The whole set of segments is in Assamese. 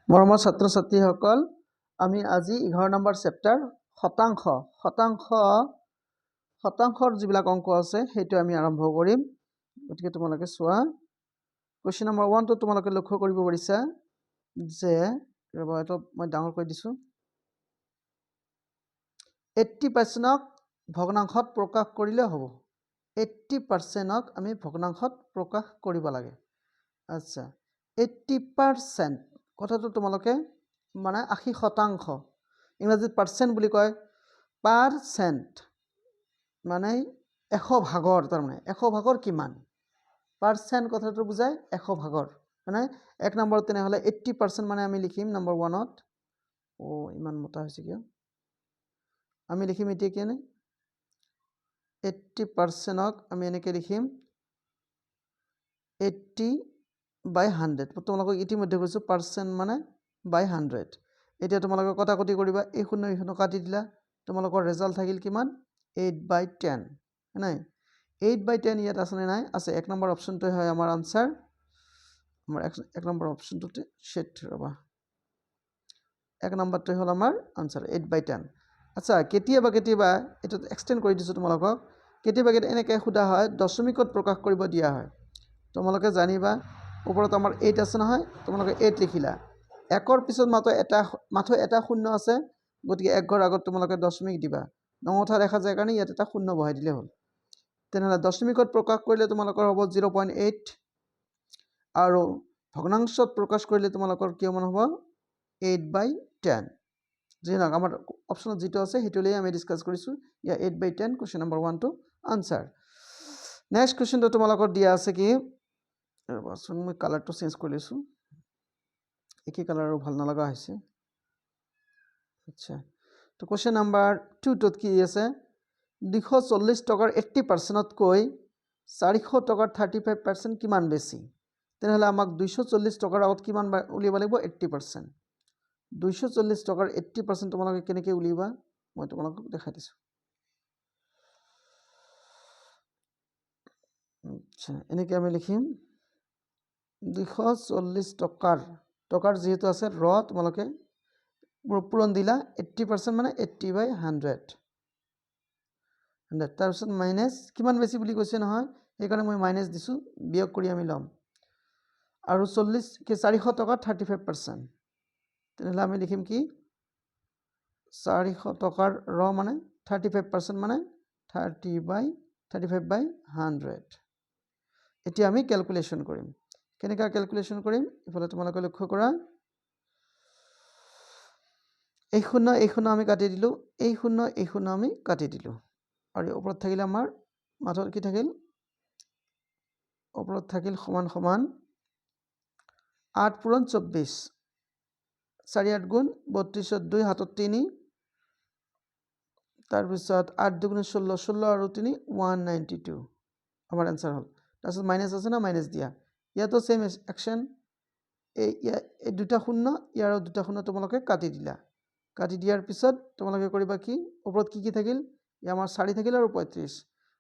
মৰমৰ ছাত্ৰ ছাত্ৰীসকল আমি আজি 11 নম্বৰ চেপ্টাৰ শতাংশৰ যিবিলাক অংক আছে সেইটো আমি আৰম্ভ কৰিম গতিকে তোমালোকে চোৱা কোৱেশ্চন নম্বৰ 1 তো তোমালোকে লক্ষ্য কৰিব পাৰিছা যে ৰবা এটা মই ডাঙৰ কৰি দিছো 80% ভগ্নাংশত প্ৰকাশ কৰিলে হ'ব 80% আমি ভগ্নাংশত প্ৰকাশ কৰিব লাগে আচ্ছা 80% কথাটো তোমালোকে মানে 80% ইংৰাজীত পাৰ্চেন্ট বুলি কয় পাৰ্চেন্ট মানে 100 ভাগৰ তাৰমানে 100 ভাগৰ কিমান পাৰ্চেন্ট কথাটো বুজায় 100 ভাগৰ মানে এক নম্বৰ তেনে হলে 80% মানে আমি লিখিম নম্বৰ 1 ত ও ইমান মোটা হৈছে কিয় আমি লিখিম এতিয়া কি নে 80% ক আমি এনেকৈ লিখিম 80/100 তোমালোকক ইতিমধ্যে কৈছো পাৰ্চেন্ট মানে by 100 এতিয়া তোমালোকে কটাকটি কৰিবা এই শূন্য কাটি দিলা তোমালোকৰ ৰিজাল্ট থাকিল কিমান 8/10 নাই 8/10 ইয়াত আছে নাই আছে এক নম্বৰ অপচনটো হয় আমাৰ আনসাৰ আমাৰ এক নম্বৰ অপচনটোতে সেট ৰবা এক নম্বৰটো হল আমাৰ আনসাৰ 8/10 আচ্ছা কেতিয়াবা এটা এক্সটেন্ড কৰি দিছো তোমালোকক কেতিয়াবা এনেকৈ খুদা হয় দশমিকত প্ৰকাশ কৰিব দিয়া হয় তোমালোকে জানিবা ওপৰত আমাৰ 8 আছে নহয় তোমালোকে 8 লিখিলা একৰ পিছত মাত্ৰ এটা শূন্য আছে গতিকে এক ঘৰ আগত তোমালোকে দশমিক দিবা নঙঠা দেখা যায় কাৰণে ইয়াত এটা শূন্য বহাই দিলে হ'ল তেনেহলে দশমিকত প্ৰকাশ কৰিলে তোমালোকৰ হ'ব 0.8 আৰু ভগ্নাংশত প্ৰকাশ কৰিলে তোমালোকৰ কিমান হ'ব 8/10 যেনে আমাৰ অপচনত যেটো আছে হেতুলৈ আমি ডিসকাস কৰিছো ইয়া 8/10 question number 1 to answer next কোৱেশ্চনটো তোমালোকৰ দিয়া আছে কি ৰবাচোন মই কালাৰটো চেঞ্জ কৰি লৈছো একি কালাৰৰ ভাল নালাগা হৈছে আচ্ছা তো কোৱেশ্চন নম্বৰ 2 ত কি আছে 240 টকাৰ 80% কৈ 400 টকাৰ 35% কিমান বেছি তেনেহলে আমাক 240 টকাৰ আগত কিমান উলিয়াব লাগিব 80% 240 টকাৰ 80% তোমালোকে কেনেকৈ উলিয়াবা মই তোমালোকক দেখাই দিছো আচ্ছা এনেকৈ আমি লিখিম 240 টকাৰ যেহেতু আছে ৰ তোমালোকে পূৰণ দিলা 80% মানে 80/100 তাৰপিছত মাইনাস কিমান বেছি বুলি কৈছে নহয় সেইকাৰণে মই মাইনাস দিছো বিয়োগ কৰি আমি লম আৰু 40 কি 400 টকা 35% তেনেহলে আমি লিখিম কি 400 টকাৰ ৰ মানে 35% মানে 35/100 এতিয়া আমি ক্যালকুলেশন কৰিম কেনেকা ক্যালকুলেশন কৰিম ইফালে তোমালোকে লক্ষ্য কৰা এই শূন্য আমি কাটি দিলো এই শূন্য আমি কাটি দিলো আৰু ওপৰত থাকিল আমাৰ মাথৰ কি থাকিল ওপৰত থাকিল সমান সমান 8 পূৰণ 24 4 8 গুণ 32 2 হাতত 3 তাৰপিছত 8 2 16 16 আৰু 3 192 আমাৰ आंसर হল তাৰপিছত মাইনাস আছে না মাইনাস দিয়া ইয়াতো সেম অ্যাকশন এই দুটা শূন্য ইয়াৰ দুটা শূন্য তোমালোকে কাটি দিলা কাটি দিয়াৰ পিছত তোমালোকে কৰিবা কি ওপৰত কি থাকিল ই আমাৰ 4 থাকিল আৰু 35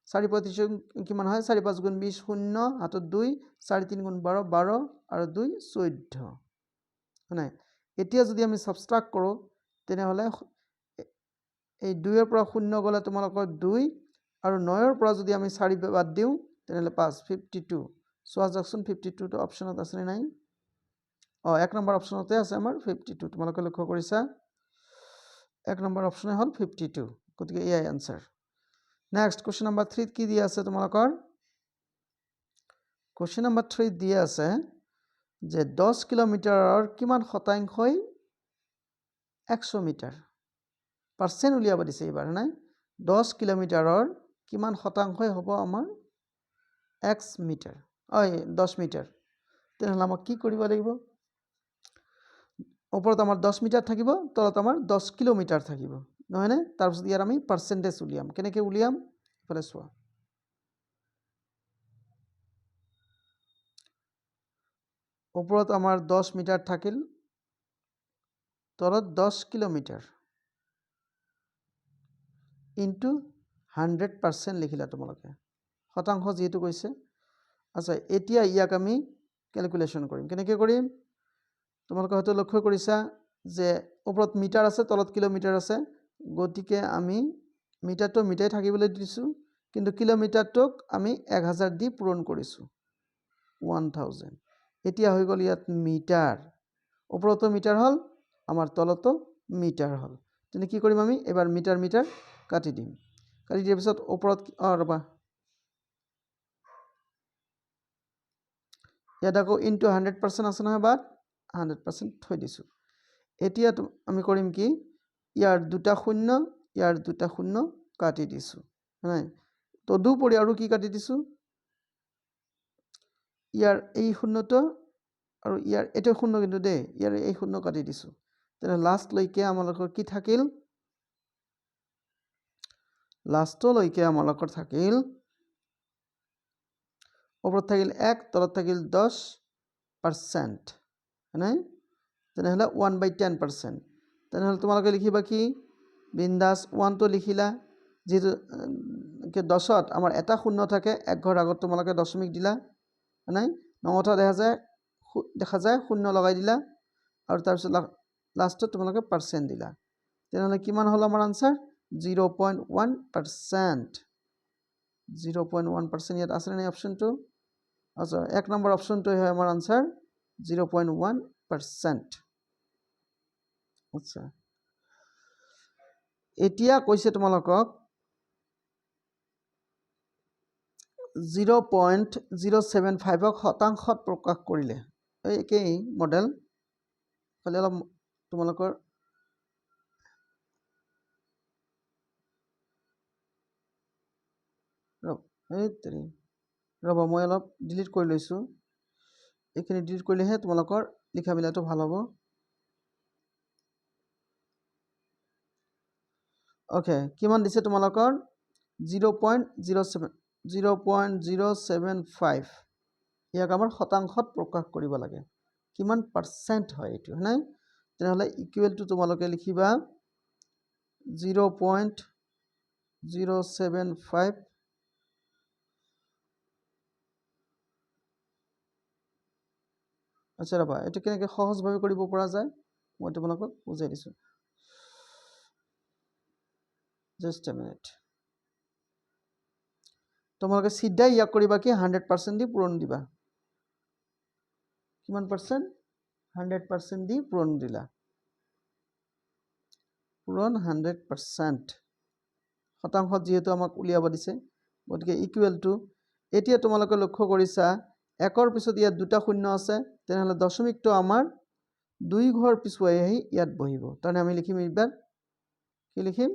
4 35 কিমান হয় 4 5 গুণ 20 শূন্য হাতত 2 4 3 গুণ 12 12 আৰু 2 14 মানে এতিয়া যদি আমি সাবট্ৰাক্ট কৰো তেনেহলে এই 2 এৰ পৰা শূন্য গলে তোমালোকৰ 2 আৰু 9 এৰ পৰা যদি আমি 4 বাদ দিও তেনেহলে 5 52 সোয়া যাকচোন 52 টো অপচনত আছে নাই এক নম্বৰ অপচনতে আছে আমাৰ 52 তোমালোকে লক্ষ্য কৰিছা এক নম্বৰ অপচনে হল 52 গতিকে এই आंसर নেক্সট কোৱেশ্চন নম্বৰ 3 কি দিয়া আছে তোমালোকৰ কোৱেশ্চন নম্বৰ 3 দিয়া আছে যে 10 কিলোমিটাৰৰ কিমান শতাংশই 100 মিটাৰ পাৰ্সেন্ট উলিয়াব দিছে এবাৰ নাই 10 কিলোমিটাৰৰ কিমান শতাংশই হ'ব আমাৰ x মিটাৰ 10 মিটাৰ তেনেহলে আমাক কি কৰিব লাগিব ওপৰত আমাৰ 10 মিটাৰ থাকিব তলত আমাৰ 10 কিলোমিটাৰ থাকিব নহয় নে তাৰ পিছত ইয়াৰ আমি পাৰ্সেন্টেজ উলিয়াম কেনেকৈ উলিয়াম ইফালে চোৱা ওপৰত আমাৰ 10 মিটাৰ থাকিল তলত 10 কিলোমিটাৰ ইনটু 100% লিখিলা তোমালোকে শতাংশ যেহেতু কৈছে আচ্ছা এতিয়া ইয়াক আমি ক্যালকুলেশন কৰিম কেনেকৈ কৰিম তোমালোকে হয়তো লক্ষ্য কৰিছা যে ওপৰত মিটাৰ আছে তলত কিলোমিটাৰ আছে গতিকে আমি মিটাৰটো মিটাই থাকিবলৈ দিছোঁ কিন্তু কিলোমিটাৰটোক আমি 1000 দি পূৰণ কৰিছোঁ 1000 এতিয়া হৈ গ'ল ইয়াত মিটাৰ ওপৰতো মিটাৰ হ'ল আমাৰ তলতো মিটাৰ হ'ল তেনে কি কৰিম আমি এবাৰ মিটাৰ মিটাৰ কাটি দিম কাটি দিয়াৰ পিছত ওপৰত ৰবা ইয়াত আকৌ ইনটু 100% আছে নহয় বাট 100% থৈ দিছোঁ এতিয়া আমি কৰিম কি ইয়াৰ দুটা শূন্য কাটি দিছোঁ নাই তদুপৰি আৰু কি কাটি দিছোঁ ইয়াৰ এই শূন্যটো আৰু ইয়াৰ এটা শূন্য কিন্তু দেই ইয়াৰ এই শূন্য কাটি দিছোঁ তেনে লাষ্টলৈকে আমালোকৰ কি থাকিল লাষ্টলৈকে আমালোকৰ থাকিল ওপৰত থাকিল 1 তলত থাকিল 10% নাই তেনেহ'লে 1/10% তেনেহ'লে তোমালোকে লিখিবা কি বিন্দাস 1 টো লিখিলা যেটো 10ত আমাৰ এটা শূন্য থাকে এক ঘৰ আগত তোমালোকে দশমিক দিলা নাই নটা দেখা যায় শূন্য লগাই দিলা আৰু তাৰ পিছত লাষ্টত তোমালোকে পাৰ্চেন্ট দিলা তেনেহ'লে কিমান হ'ল আমাৰ আনসাৰ 0.1% 0.1% ইয়াত আছে নাই অপশনটো আচ্ছা এক নম্বৰ অপশনটো হয় আমাৰ আনসাৰ 0.1% আচ্ছা এতিয়া কৈছে তোমালোকক 0.075 শতাংশত প্ৰকাশ কৰিলে এই একেই মডেল খালি অলপ তোমালোকৰ ৰবা মই অলপ ডিলিট কৰি লৈছোঁ এইখিনি ডিলিট কৰিলেহে তোমালোকৰ লিখা মিলাটো ভাল হ'ব ওকে কিমান দিছে তোমালোকৰ 0.075 ইয়াক আমাৰ শতাংশত প্ৰকাশ কৰিব লাগে কিমান পাৰ্চেন্ট হয় এইটো হয়নে তেনেহ'লে ইকুৱেল টু তোমালোকে লিখিবা 0.075 আচ্ছা ৰবা এটা কেনেকৈ সহজভাৱে কৰিব পৰা যায় মই তোমালোকক বুজাই দিছোঁ জাস্ট এ মিনিট তোমালোকে সিধা ইয়াক কৰিবা কি 100% দি পূৰণ দিবা কিমান পাৰ্চেন্ট 100% দি পূৰণ দিলা পূৰণ 100% শতাংশত যেহেতু আমাক উলিয়াব দিছে গতিকে ইকুৱেল টু এতিয়া তোমালোকে লক্ষ্য কৰিছা একৰ পিছত ইয়াত দুটা শূন্য আছে তেনেহ'লে দশমিকটো আমাৰ দুই ঘৰ পিছুৱাই আহি ইয়াত বহিব তাৰমানে আমি লিখিম এইবাৰ কি লিখিম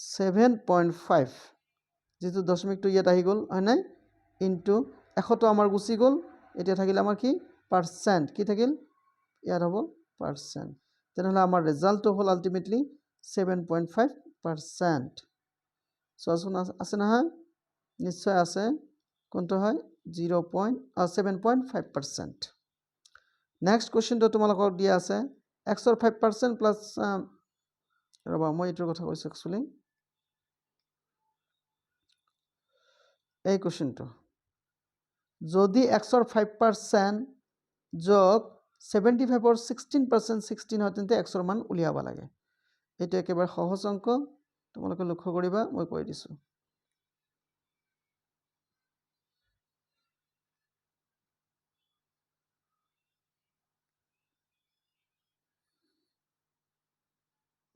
7.5 যেটো দশমিকটো ইয়াত আহি গ'ল হয় নাই ইনটু 100 টো আমাৰ গুচি গ'ল এতিয়া থাকিল আমাৰ কি পাৰ্চেন্ট কি থাকিল ইয়াত হ'ব পাৰ্চেন্ট তেনেহ'লে আমাৰ ৰিজাল্টটো হ'ল আলটিমেটলি 7.5% চোৱাচোন আছে নহয় নিশ্চয় আছে কোনটো হয় 7.5% নেক্সট কোৱেশ্চনটো তোমালোকক দিয়া আছে x ৰ 5% প্লাস ৰবা মই এইটোৰ কথা কৈছো একচুয়ালি এই কোৱেশ্চনটো যদি x ৰ 5% যোগ 75 ৰ 16% 16 হয় তেন্তে x ৰ মান উলিয়াব লাগে এটা একেবাৰে সহজ অংক তোমালোকে লক্ষ্য কৰিবা মই কৈ দিছো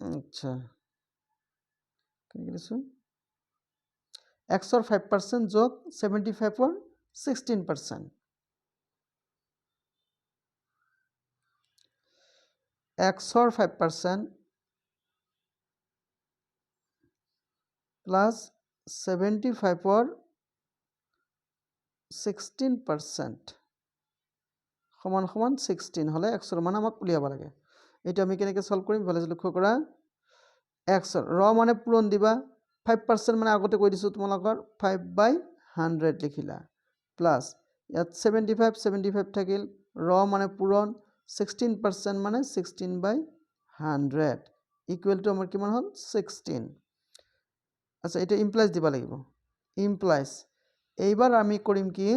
আচ্ছা কি লিখিছো x ৰ 5% যোগ 75 ৰ 16% x ৰ 5% প্লাস 75 ৰ 16% সমান সমান 16 হলে x ৰ মান আমাক উলিয়াব লাগে এটা আমি কেনেকৈ সলভ কৰিম ভালে লক্ষ্য কৰা x ৰ মানে পূৰণ দিবা 5% মানে আগতে কৈ দিছো তোমালোকৰ 5/100 লিখিলা প্লাস ইয়াত 75 থাকিল মানে পূৰণ 16% মানে 16/100 ইকুৱেল টু আমাৰ কিমান হ'ল 16 আচ্ছা এটা ইমপ্লাইজ দিবা লাগিব ইমপ্লাইজ এইবাৰ আমি কৰিম কি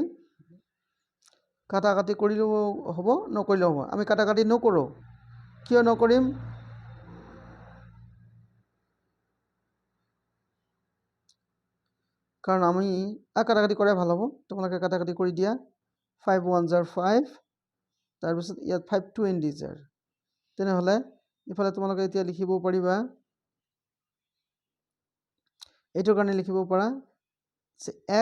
কাটাকাটি কৰিলেও হ'ব নকৰিলেও হ'ব আমি কাটাকাটি নকৰোঁ কিয় নকৰিম কাৰণ আমি কাটাকাটি কৰাই ভাল হ'ব তোমালোকে কাটাকাটি কৰি দিয়া 5 1 জাৰ 5 তাৰপিছত ইয়াত 5 2 ইণ্টিজাৰ তেনেহ'লে ইফালে তোমালোকে এতিয়া লিখিব পাৰিবা এইটোৰ কাৰণে লিখিব পাৰা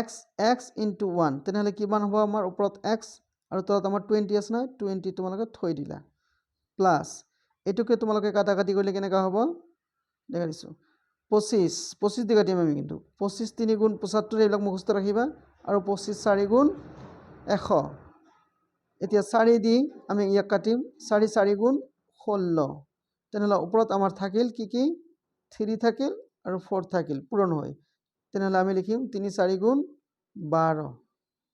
x into 1 তেনেহ'লে কিমান হ'ব আমাৰ ওপৰত x আৰু তলত আমাৰ 20 আছে নহয় 20 তোমালোকে থৈ দিলা প্লাছ এইটোকে তোমালোকে কাটাকাটি কৰিলে কেনেকা হ'ব দেখা দিছোঁ 25 দি কাটিম আমি কিন্তু 25 3 গুণ 75 এইবিলাক মুখস্থ ৰাখিবা আৰু 25 4 গুণ 100 এতিয়া 4 দি আমি ইয়াক কাটিম 4 4 গুণ 16 তেনেহ'লে ওপৰত আমাৰ থাকিল কি 3 থাকিল আৰু 4 থাকিল পূৰণ হয় তেনেহ'লে আমি লিখিম 3 4 গুণ 12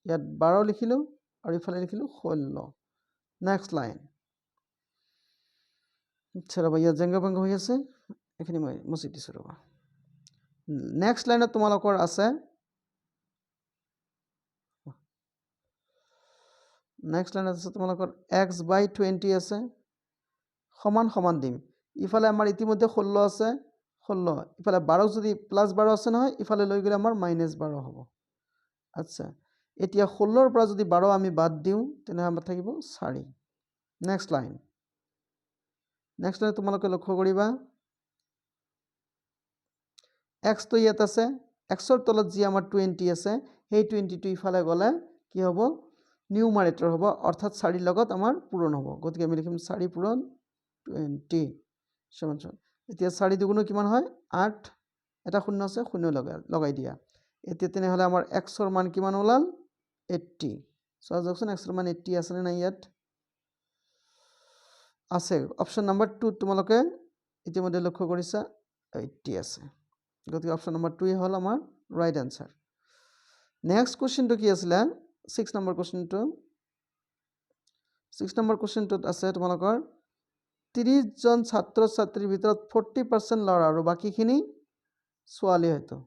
ইয়াত 12 লিখিলোঁ আৰু ইফালে লিখিলোঁ 16 নেক্সট লাইন ৰ'বা ইয়াত জেংগা বেংগা হৈ আছে এইখিনি মই মুচি দিছোঁ ৰ'বা নেক্সট লাইনত তোমালোকৰ আছে নেক্সট লাইনত আছে তোমালোকৰ x/20 আছে সমান সমান দিম ইফালে আমাৰ ইতিমধ্যে 16 আছে 16 ইফালে 12 যদি প্লাস 12 আছে নহয় ইফালে লৈ গ'লে আমাৰ -12 হ'ব আচ্ছা এতিয়া 16 ৰ পৰা যদি 12 আমি বাদ দিওঁ তেনে আমাৰ থাকিব 4 নেক্সট লাইন তোমালোকে লক্ষ্য কৰিবা x তো ইয়াত আছে x ৰ তলত যি আমাৰ 20 আছে সেই 20 টো ইফালে গ'লে কি হ'ব নিউমাৰেটৰ হ'ব অৰ্থাৎ 4 লগত আমাৰ পূৰণ হ'ব গতিকে আমি লিখিম 4 পূৰণ 20 সমান সমান এতিয়া 4 দুগুণ কিমান হয় 8 এটা শূন্য আছে শূন্য লগাই দিয়া এতিয়া তেনেহ'লে আমাৰ x ৰ মান কিমান ওলাল 80 সহজ অপচন x ৰ মান 80 আছে না ইয়াত আছে অপচন নাম্বাৰ 2 তোমালোকে ইতিমধ্যে লক্ষ্য কৰিছা 80 আছে গতিকে অপচন নাম্বাৰ 2 হ'ল আমাৰ ৰাইট আনসাৰ নেক্সট কোৱেশ্চনটো কি আছিল 6 নম্বৰ কোৱেশ্চনটো 6 নম্বৰ কোৱেশ্চনটোত আছে তোমালোকৰ 30 জন ছাত্ৰ ছাত্ৰীৰ ভিতৰত 40% ল'ৰা আৰু বাকিখিনি ছোৱালী হয়তো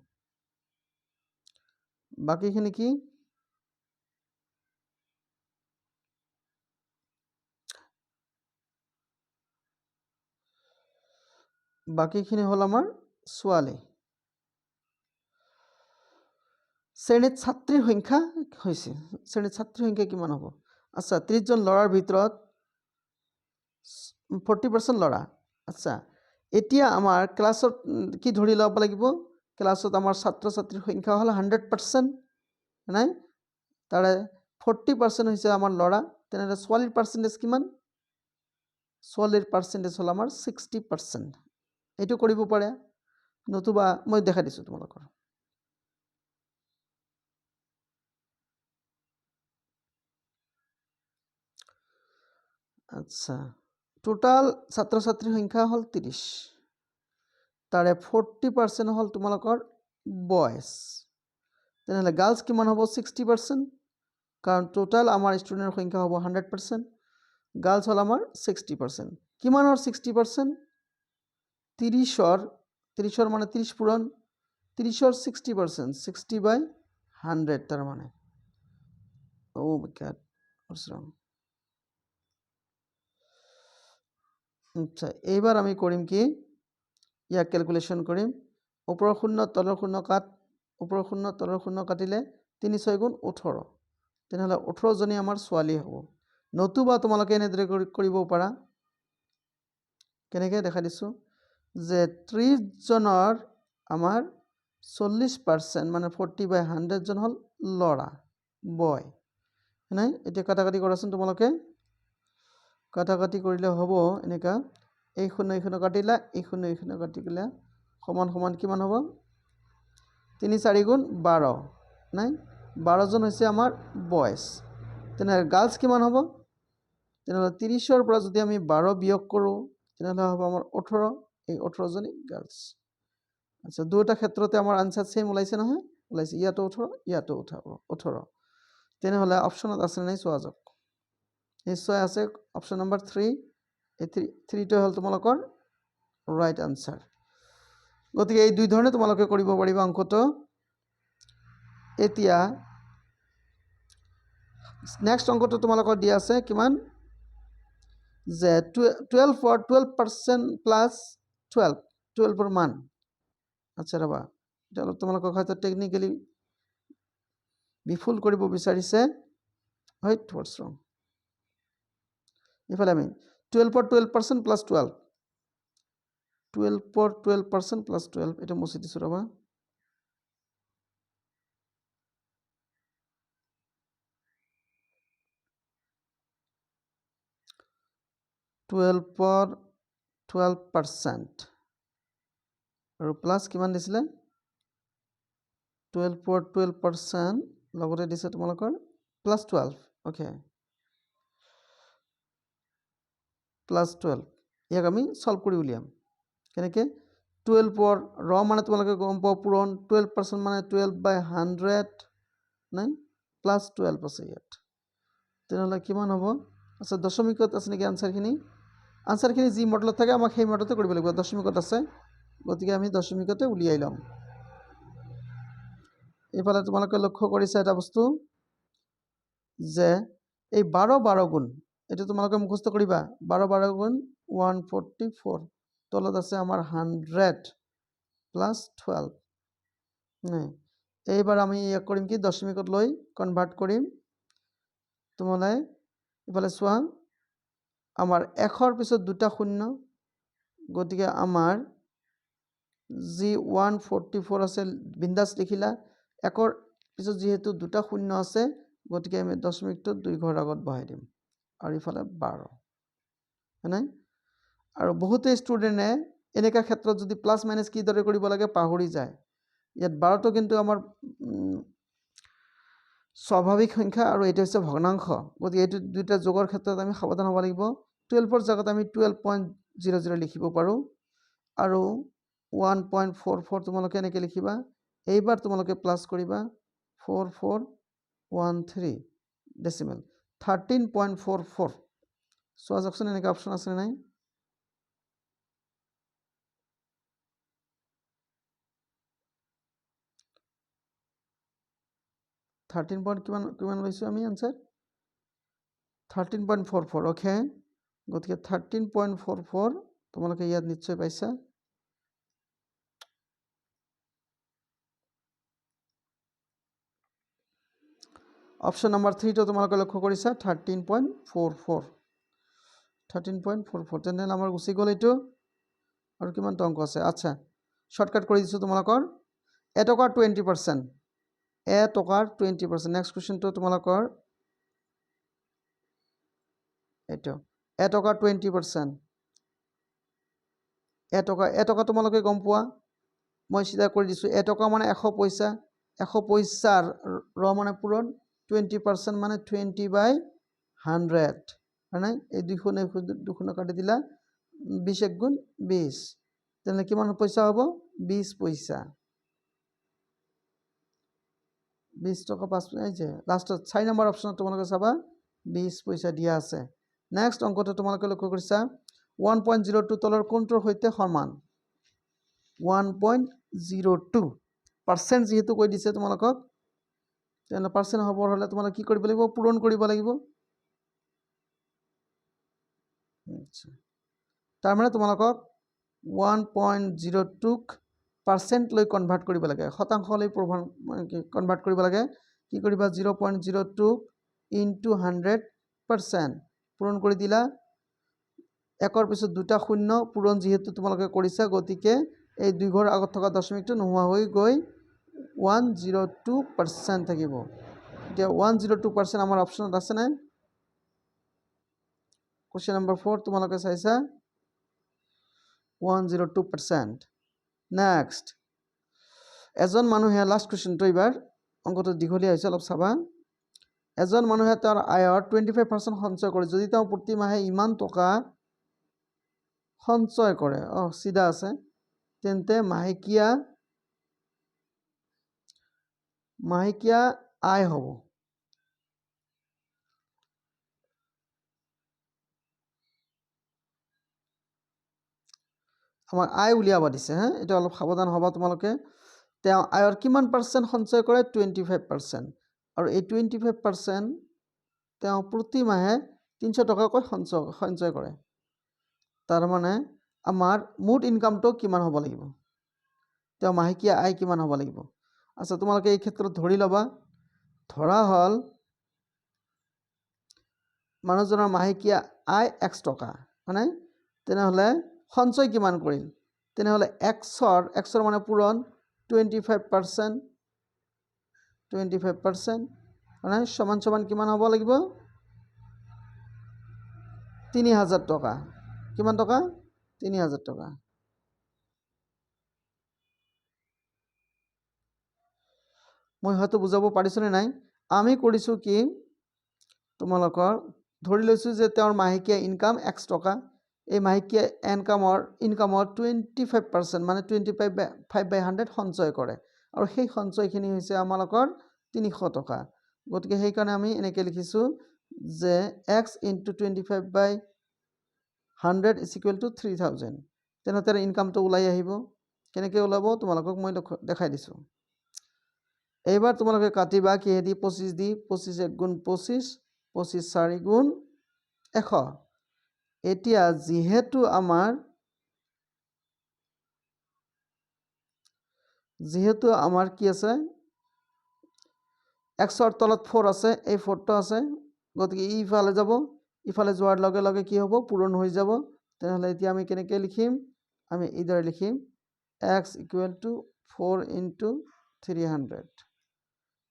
বাকিখিনি কি বাকিখিনি হ'ল আমাৰ ছোৱালী শ্ৰেণীত ছাত্ৰীৰ সংখ্যা হৈছে শ্ৰেণীত ছাত্ৰীৰ সংখ্যা কিমান হ'ব আচ্ছা 30 জন ল'ৰাৰ ভিতৰত 40% ল'ৰা আচ্ছা এতিয়া আমাৰ ক্লাছত কি ধৰি ল'ব লাগিব ক্লাছত আমাৰ ছাত্ৰ ছাত্ৰীৰ সংখ্যা হ'ল 100% নাই তাৰে 40% হৈছে আমাৰ ল'ৰা তেনেহ'লে ছোৱালীৰ পাৰ্চেন্টেজ কিমান ছোৱালীৰ পাৰ্চেন্টেজ হ'ল আমাৰ 60% এইটো কৰিব পাৰে নতুবা মই দেখাই দিছোঁ তোমালোকৰ আচ্ছা টোটাল ছাত্ৰ ছাত্ৰীৰ সংখ্যা হ'ল 30 তাৰে 40% হ'ল তোমালোকৰ বয়েজ তেনেহ'লে গাৰ্লছ কিমান হ'ব 60% কাৰণ টোটাল আমাৰ ষ্টুডেণ্টৰ সংখ্যা হ'ব 100% গাৰ্লছ হ'ল আমাৰ 60% কিমানৰ 60% 30ৰ মানে 30 পূৰণ 30ৰ 60% 60/100 তাৰ মানে oh my god what's wrong আচ্ছা এইবাৰ আমি কৰিম কি ইয়াক ক্যালকুলেশন কৰিম ওপৰৰ শূন্য তলৰ শূন্য কাট ওপৰৰ শূন্য তলৰ শূন্য কাটিলে 3 6 গুণ 18 তেনেহ'লে 18 জনী আমাৰ ছোৱালী হ'ব নতুবা তোমালোকে এনেদৰে কৰিব পাৰা কেনেকৈ দেখা দিছো যে 30 জনৰ আমাৰ 40% মানে 40/100 জন হ'ল ল'ৰা বয় নাই এতিয়া কাটাকাটি কৰাচোন তোমালোকে কাটাকাটি কৰিলে হ'ব এনেকা এই শূন্য কাটিলা এই শূন্য কাটিলে সমান সমান কিমান হ'ব 3 4 গুণ 12 নাই 12 জন হৈছে আমাৰ বয়েজ তেনেহ'লে গাৰ্লছ কিমান হ'ব তেনেহ'লে 30ৰ পৰা যদি আমি 12 বিয়োগ কৰোঁ তেনেহ'লে হ'ব আমাৰ 18 এই 18 জনী গাৰ্লছ আচ্ছা দুটা ক্ষেত্ৰতে আমাৰ আনসাৰ সেম ওলাইছে নহয় ওলাইছে ইয়াতো 18 ইয়াতো 18 তেনেহ'লে অপচনত আছে নাই চোৱা যাওক নিশ্চয় আছে অপচন নাম্বাৰ 3 এই 3টো হ'ল তোমালোকৰ ৰাইট আনসাৰ গতিকে এই দুই ধৰণে তোমালোকে কৰিব পাৰিবা অংকটো এতিয়া নেক্সট অংকটো তোমালোকৰ দিয়া আছে কিমান যে 12% প্লাছ 12ৰ মান আচ্ছা ৰ'বা এতিয়া অলপ তোমালোকক হয়তো টেকনিকেলি বিফুল কৰিব বিচাৰিছে হয় হোৱাটছ ৰং ইফালে আমি 12% প্লাছ 12% প্লাছ 12 এটা মুছি দিছোঁ ৰ'বা 12% আৰু প্লাছ কিমান দিছিলে 12% লগতে দিছে তোমালোকৰ প্লাছ 12 ওকে প্লাছ 12 ইয়াক আমি সলভ কৰি উলিয়াম কেনেকৈ 12ৰ ৰ মানে তোমালোকে গম পোৱা পূৰণ 12% মানে 12/100 নাই প্লাছ 12 আছে ইয়াত তেনেহ'লে কিমান হ'ব আচ্ছা দশমিকত আছে নেকি আনসাৰখিনি যি মডেলত থাকে আমাক সেই মডেলতে কৰিব লাগিব দশমিকত আছে গতিকে আমি দশমিকতে উলিয়াই ল'ম এইফালে তোমালোকে লক্ষ্য কৰিছা এটা বস্তু যে এই 12 গুণ এটা তোমালোকে মুখস্থ কৰিবা 12 গুণ 144 তলত আছে আমাৰ 100 প্লাছ 12 নাই এইবাৰ আমি ইয়াক কৰিম কি দশমিকত লৈ কনভাৰ্ট কৰিম তোমালৈ ইফালে চোৱা আমাৰ 100ৰ পিছত দুটা শূন্য গতিকে আমাৰ যি 144 আছে বিন্দাস লিখিলা 1ৰ পিছত যেহেতু দুটা শূন্য আছে গতিকে আমি দশমিকটো 2 ঘৰ আগত বহাই দিম আৰু ইফালে 12 হয়নে আৰু বহুতে ষ্টুডেণ্টে এনেকা ক্ষেত্ৰত যদি প্লাছ মাইনাছ কি দৰে কৰিব লাগে পাহৰি যায় ইয়াত 12টো কিন্তু আমাৰ স্বাভাৱিক সংখ্যা আৰু এটা হৈছে ভগ্নাংশ গতিকে এইটো দুটা যোগৰ ক্ষেত্ৰত আমি সাৱধান হ'ব লাগিব 12ৰ জায়গাত আমি 12.00 লিখিব পাৰোঁ আৰু 1.44 তোমালোকে এনেকৈ লিখিবা এইবাৰ তোমালোকে প্লাছ কৰিবা 4413 ডেচিমেল 13.44 চোৱা যাওকচোন এনেকৈ অপশ্যন আছে নাই 13 পইণ্ট কিমান লৈছোঁ আমি আনসাৰ 13.44 ওকে গতিকে 13.44 তোমালোকে ইয়াত নিশ্চয় পাইছা অপশ্যন নম্বৰ 3টো তোমালোকে লক্ষ্য কৰিছা 13.44 তেনেহ'লে আমাৰ গুচি গ'ল এইটো আৰু কিমানটা অংক আছে আচ্ছা শৰ্টকাট কৰি দিছোঁ তোমালোকৰ এটকাৰ 20% এটকাৰ 20% নেক্সট কুৱেশ্যনটো তোমালোকৰ এইটো এটকাৰ 20% এটকা তোমালোকে গম পোৱা মই চিধা কৰি দিছোঁ এটকা মানে 100 পইচা 100 পইচাৰ ৰ মানে পূৰণ 20% মানে 20/100 হয় নাই এই দুইখন কাটি দিলা 20 × 20 তেনেহ'লে কিমান পইচা হ'ব 20 পইচা 20 টকা 5 এই যে লাষ্টত 4 নম্বৰ অপশ্যনত তোমালোকে চাবা 20 পইচা দিয়া আছে নেক্সট অংকটো তোমালোকে লক্ষ্য কৰিছা 1.02 তলৰ কোনটোৰ সৈতে সমান 1.02% যেহেতু কৈ দিছে তোমালোকক তেনেহ'লে পাৰ্চেণ্ট হ'বৰ হ'লে তোমালোকে কি কৰিব লাগিব পূৰণ কৰিব লাগিব তাৰ মানে তোমালোকক 1.02ক পাৰ্চেণ্ট লৈ কনভাৰ্ট কৰিব লাগে শতাংশলৈ কনভাৰ্ট কৰিব লাগে কি কৰিবা 0.02 ইনটু 100% পূৰণ কৰি দিলা 1ৰ পিছত দুটা শূন্য পূৰণ যেহেতু তোমালোকে কৰিছা গতিকে এই 2 ঘৰ আগত থকা দশমিকটো নোহোৱা হৈ গৈ 102% থাকিব এতিয়া 102% আমাৰ অপশ্যনত আছে নাই কুৱেশ্যন নম্বৰ 4 তোমালোকে চাইছা 102% নেক্সট এজন মানুহে লাষ্ট কুৱেশ্যনটো এইবাৰ অংকটো দীঘলীয়া হৈছে অলপ চাবা এজন মানুহে তাৰ আয়ৰ 25% সঞ্চয় কৰে যদি তেওঁ প্ৰতি মাহে ইমান টকা সঞ্চয় কৰে চিধা আছে তেন্তে মাহেকীয়া আয় হ'ব আমাক আয় উলিয়াব দিছে হা এটা অলপ সাৱধান হ'বা তোমালোকে তেওঁ আয়ৰ কিমান পাৰ্চেণ্ট সঞ্চয় কৰে 25% আৰু এই 25% তেওঁ প্ৰতি মাহে 300 টকাকৈ সঞ্চয় কৰে। তাৰ মানে আমাৰ মুঠ ইনকামটো কিমান হ'ব লাগিব, তেওঁ মাহেকীয়া আয় কিমান হ'ব লাগিব। আচ্ছা, তোমালোকে এই ক্ষেত্ৰত ধৰি ল'বা, ধৰা হ'ল মানুহজনৰ মাহেকীয়া আয় x টকা, মানে তেনেহ'লে সঞ্চয় কিমান কৰিল, তেনেহ'লে xৰ মানে পূৰণ 25%, মানে সমান কিমান হ'ব লাগিব, 3000 টকা। কিমান টকা? 3000 টকা। মই হয়তো বুজাব পাৰিছোনে নাই? আমি কৰিছোঁ কি, তোমালোকৰ ধৰি লৈছোঁ যে তেওঁৰ মাহেকীয়া ইনকাম x টকা। এই মাহেকীয়া ইনকামৰ 25% মানে 25/100 সঞ্চয় কৰে, আৰু সেই সঞ্চয়খিনি হৈছে আমালোকৰ 300 টকা। গতিকে সেইকাৰণে আমি এনেকৈ লিখিছোঁ যে x × 25/100 = 3000। তেনেহ'লে তাৰ ইনকামটো ওলাই আহিব। কেনেকৈ ওলাব তোমালোকক মই দেখাই দিছোঁ। এইবাৰ তোমালোকে কাটিবা কিহেদি? 25 দি। 25 × 1 = 25, 25 × 4 = 100। এতিয়া যিহেতু আমাৰ কি আছে, xৰ তলত 4 আছে, এই 4টো আছে, গতিকে ইফালে যাব, ইফালে যোৱাৰ লগে লগে কি হ'ব? পূৰণ হৈ যাব। তেনেহ'লে এতিয়া আমি কেনেকৈ লিখিম? আমি এইদৰে লিখিম x = 4 × 300।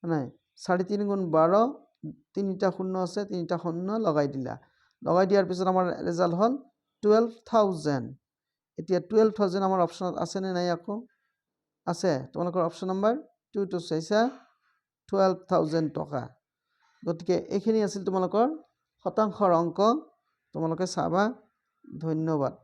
নাই, 3.5 × 12, 3টা শূন্য আছে, 3টা শূন্য লগাই দিলা। লগাই দিয়াৰ পিছত আমাৰ ৰেজাল্ট হ'ল 12,000। এতিয়া 12,000 আমাৰ অপশ্যনত আছেনে নাই? আকৌ আছে। তোমালোকৰ অপশ্যন নম্বৰ 2টো চাইছা, 12,000 টকা। গতিকে এইখিনি আছিল তোমালোকৰ শতাংশৰ অংক। তোমালোকে চাবা। ধন্যবাদ।